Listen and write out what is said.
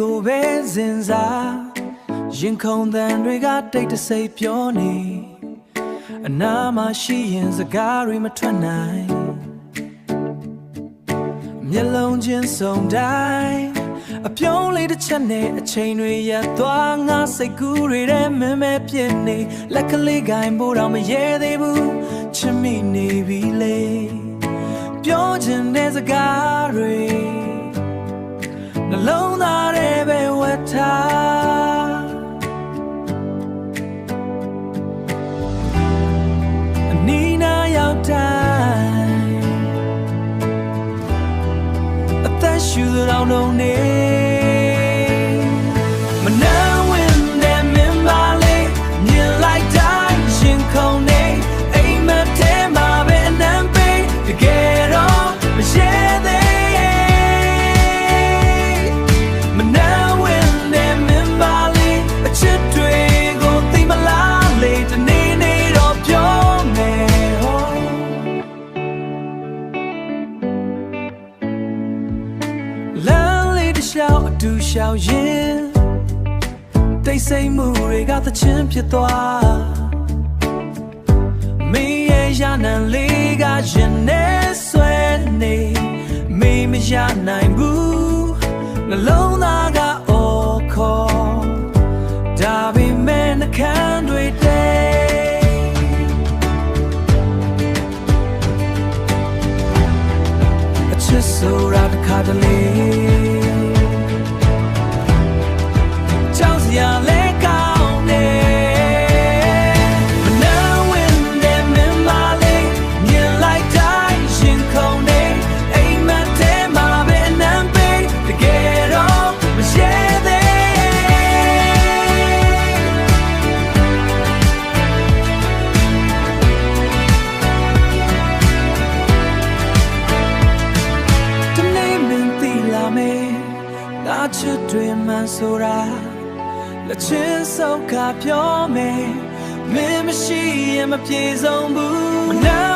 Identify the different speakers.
Speaker 1: ကိုပဲစဉ်းစားရင်ခုန်တန်တွေကတိတ်တဆိတ်ပြောနေအနာမှာရှိရင်စကားတွေမထွက်နိုင်မျက်လုံးချင်းစုံတိုင်းအပြုံးလေးတစ်ချက်နဲ့အချိန်တွေရပ်သွားငါစိတ်ကူးတွေထဲမင်းမဲပြစ်နေလက်ကလေးကိုင်ဖို့တော့မရဲသေးဘူးချစ်မိနေပြီလေပြောချင်တဲ့စကားတွေနှလုံးသားထဲပဲဝတ်ထားအနီးနားရောက်တိုင်းအသက်ရှူတော့လုံးနေမနှမ်းဝင်တဲ့မင်းပါလေမြင်လိုက်တိုင်းရှင်ခုန်နေအိမ်မထဲမှာပဲအနံပေးတကယ်တော့မရဲသေးရှောက်အတူရှောက်ရင်တိတ်ဆိတ်မှုတွေကသချင်းဖြစ်သွားမင်းရဲ့ရနံလေးကရင်နဲ့ဆွဲနေမင်းမရနိုင်ဘူးနှလုံးသားကအော်ခေါ်ဒါပေမဲ့နှခမ်းတွေတဲ့အချစ်ဆိုတာတစ်ခါတလေอย่าเล่ก้าวเน่มันน่าเว้นเดินมันมาเลยยิ่งไล่ได้ยิ่งคงเน่ไอ้มันเทมาเป็นน้ำเป็นแต่แกร้องไม่ใช่เด้ทำไมมันตีละเมน่าจะด้วยมันสุราและชื่อสาวขาပြောမယ်မင်းမရှိရင်မပြေဆုံးဘူး